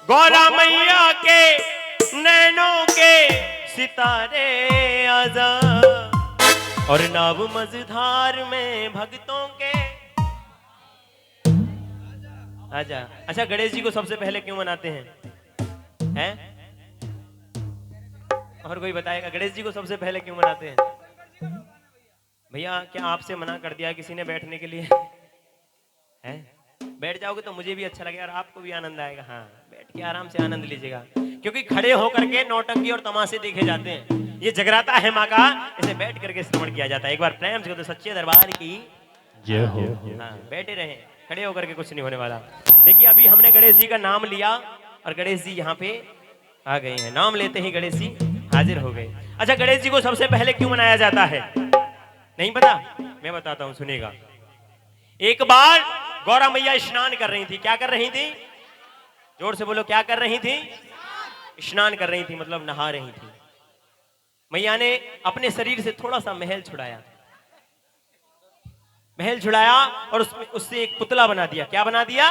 गौरा मैया के नैनों के सितारे आजा और नाव मझधार में भक्तों के आजा। अच्छा, गणेश जी को सबसे पहले क्यों मनाते हैं? और कोई बताएगा गणेश जी को सबसे पहले क्यों मनाते हैं? भैया क्या आपसे मना कर दिया किसी ने बैठने के लिए? है बैठ जाओगे तो मुझे भी अच्छा लगेगा और आपको भी आनंद आएगा। हाँ, बैठ के आराम से आनंद लीजिएगा, क्योंकि खड़े होकर के नौटंकी और तमाशे देखे जाते हैं। ये जगराता है माँ का, इसे बैठ करके श्रवण किया जाता है। एक बार प्रेम से तो सच्चे दरबार की जय हो। हाँ, बैठे रहे, खड़े होकर के कुछ नहीं होने वाला। देखिए, अभी हमने गणेश जी का नाम लिया और गणेश जी यहाँ पे आ गए हैं। नाम लेते ही गणेश जी हाजिर हो गए। अच्छा, गणेश जी को सबसे पहले क्यों मनाया जाता है? नहीं पता? मैं बताता हूँ, सुनिएगा। एक बार गौरा मैया स्नान कर रही थी। क्या कर रही थी? जोर से बोलो, क्या कर रही थी? स्नान कर रही थी, मतलब नहा रही थी। मैया ने अपने शरीर से थोड़ा सा महल छुड़ाया और उससे एक पुतला बना दिया। क्या बना दिया?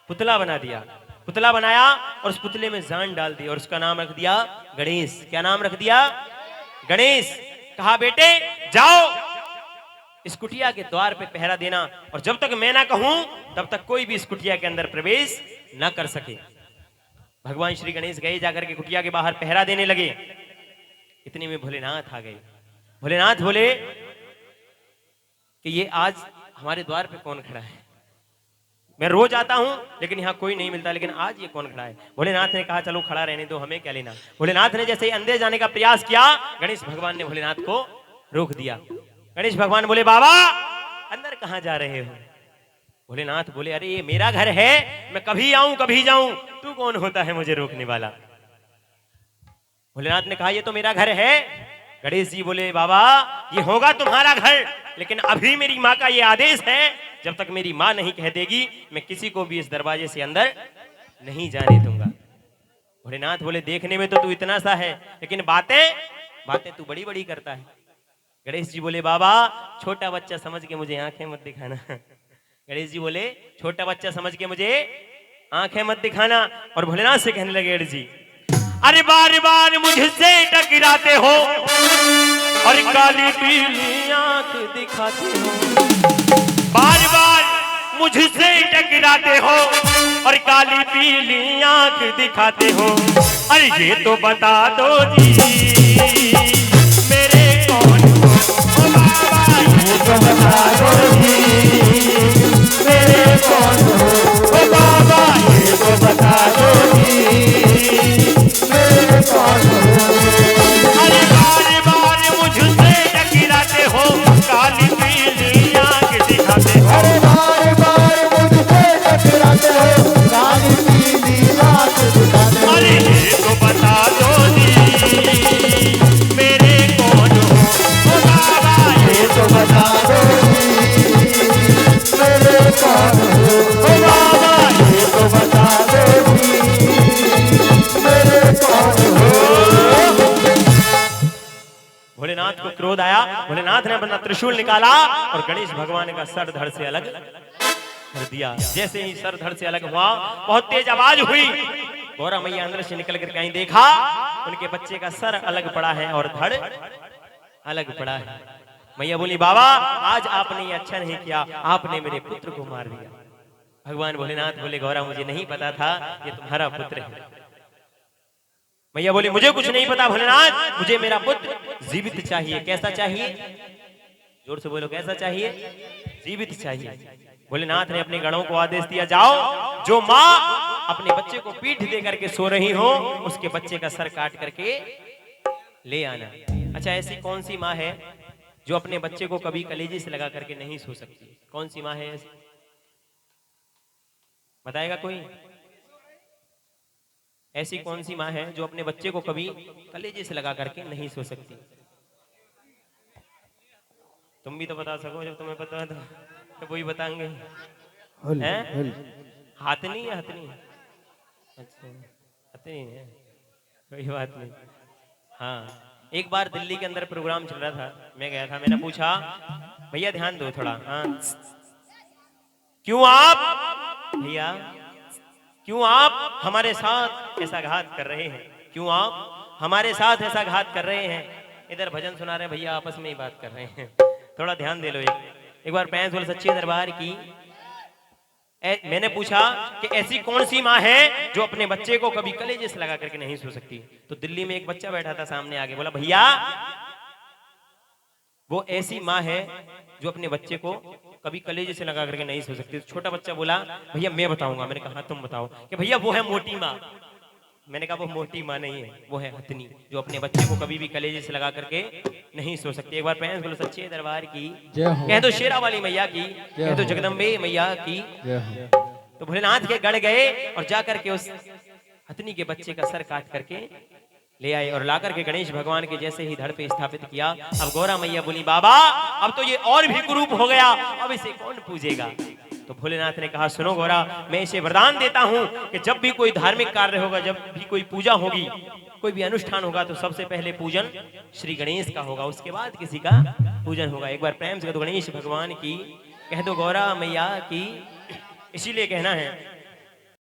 पुतला बना दिया। पुतला बनाया और उस पुतले में जान डाल दी और उसका नाम रख दिया गणेश। क्या नाम रख दिया? गणेश। कहा, बेटे जाओ इस कुटिया के द्वार पे पहरा देना और जब तक मैं ना कहूं तब तक कोई भी इस कुटिया के अंदर प्रवेश ना कर सके। भगवान श्री गणेश गए, जाकर के कुटिया के बाहर पहरा देने लगे। इतने में भोलेनाथ आ गए। भोलेनाथ बोले कि ये आज हमारे द्वार पे कौन खड़ा है? मैं रोज आता हूं लेकिन यहाँ कोई नहीं मिलता, लेकिन आज ये कौन खड़ा है? भोलेनाथ ने कहा, चलो खड़ा रहने दो, हमें क्या लेना। भोलेनाथ ने जैसे ही अंदर जाने का प्रयास किया, गणेश भगवान ने भोलेनाथ को रोक दिया। गणेश भगवान बोले, बाबा अंदर कहां जा रहे हो? भोलेनाथ बोले, अरे ये मेरा घर है, मैं कभी आऊं कभी जाऊं, तू कौन होता है मुझे रोकने वाला? भोलेनाथ ने कहा, ये तो मेरा घर है। गणेश जी बोले, बाबा ये होगा तुम्हारा घर, लेकिन अभी मेरी माँ का ये आदेश है, जब तक मेरी माँ नहीं कह देगी मैं किसी को भी इस दरवाजे से अंदर नहीं जाने दूंगा। भोलेनाथ बोले, देखने में तो तू इतना सा है, लेकिन बातें तू बड़ी बड़ी करता है। गणेश जी बोले, बाबा छोटा बच्चा समझ के मुझे आंखें मत दिखाना। गणेश जी बोले, छोटा बच्चा समझ के मुझे आंखें मत दिखाना। और भोलेनाथ से कहने लगे, गणेश जी, अरे बार बार मुझसे टकराते हो और काली पीली आंख दिखाते हो। बार बार मुझसे टकराते हो और काली पीली आंख दिखाते हो। अरे ये तो बता दो जी मेरे कौन हो? बाबा ये तो बता दो जी मेरे कौन हो? बाबा ये तो बता दो जी मेरे कौन हो? अरे बार बार मुझसे टकराते हो, काली पीली आंख दिखाते हो। अरे बार बार मुझसे टकराते हो, काली पीली आंख दिखाते हो। अरे ये तो बता दो जी मेरे कौन हो? बाबा ये तो बता दो जी मेरे कौन हो? बाबा ये तो बता दो जी मेरे कौन हो? भोलेनाथ को क्रोध आया। भोलेनाथ ने अपना त्रिशूल निकाला और गणेश भगवान का सर धड़ से अलग कर दिया। जैसे ही सर धड़ से अलग हुआ, बहुत तेज आवाज हुई। गौरा मैया अंदर से निकल कर कहीं देखा, उनके बच्चे का सर अलग पड़ा है और धड़ अलग पड़ा है। मैया बोली, बाबा आज आपने ये अच्छा नहीं किया, आपने मेरे पुत्र को मार दिया। भगवान भोलेनाथ बोले, गौरा मुझे नहीं पता था ये तुम्हारा पुत्र है। मैया बोली, मुझे कुछ नहीं पता भोलेनाथ, मुझे मेरा पुत्र जीवित चाहिए। कैसा चाहिए? जोर से बोलो, कैसा चाहिए? जीवित चाहिए। भोलेनाथ ने अपने गणों को आदेश दिया, जाओ जो माँ अपने बच्चे को पीठ दे करके सो रही हो, उसके बच्चे का सर काट करके ले आना। अच्छा, ऐसी कौन सी माँ है जो अपने बच्चे को कभी कलेजे से लगा करके नहीं सो सकती? कौन सी माँ है ऐसी? बताएगा कोई? ऐसी कौन सी माँ है जो अपने बच्चे को कभी कलेजे से लगा करके नहीं सो सकती? तुम भी तो बता सको, जब तुम्हें पता है तो वही बताएंगे। हाथनी है? हाथनी? अच्छा, हाथनी है, कोई बात नहीं। हाँ, एक बार दिल्ली के अंदर प्रोग्राम चल रहा था, मैं गया था। मैंने पूछा, भैया ध्यान दो थोड़ा। हाँ, क्यों आप? भैया क्यों आप हमारे साथ ऐसा घात कर रहे हैं? क्यों आप हमारे साथ ऐसा घात कर रहे हैं? इधर भजन सुना रहे हैं भैया, आपस में ही बात कर रहे हैं, थोड़ा ध्यान दे लो। एक बार पैंस बोले सच्चे दरबार की। मैंने पूछा कि ऐसी कौन सी माँ है जो अपने बच्चे को कभी कलेजे से लगा करके नहीं सो सकती? तो दिल्ली में एक बच्चा बैठा था सामने, आगे बोला भैया वो ऐसी माँ है जो अपने बच्चे को कभी कलेजे से लगा करके नहीं सो सकती। तो छोटा बच्चा बोला भैया मैं बताऊंगा। मैंने कहा तुम बताओ। कि भैया वो है मोटी माँ। मैंने कहा वो मोटी माँ नहीं है, वो है हथनी, जो अपने बच्चे को कभी भी कलेजे से लगा करके नहीं सो सकती। एक बार पैंस बोलो सच्चे दरबार की। कह दो शेरा वाली मैया की, कह दो जगदम्बे मैया की। तो भोलेनाथ के गढ़ गए और जाकर के उस हथनी के बच्चे का सर काट करके ले आए और लाकर के गणेश भगवान के जैसे ही धड़ पे स्थापित किया। अब गौरा मैया बोली बाबा अब तो ये और भी कुरूप हो गया, अब इसे कौन पूजेगा? तो भोलेनाथ ने कहा सुनो गौरा, मैं इसे वरदान देता हूं कि जब भी कोई धार्मिक कार्य होगा, जब भी कोई पूजा होगी, कोई भी अनुष्ठान होगा, तो सबसे पहले पूजन श्री गणेश का होगा, उसके बाद किसी का पूजन होगा। एक बार प्रेम से कह दो गणेश भगवान की, कह दो गौरा मैया की। इसीलिए कहना है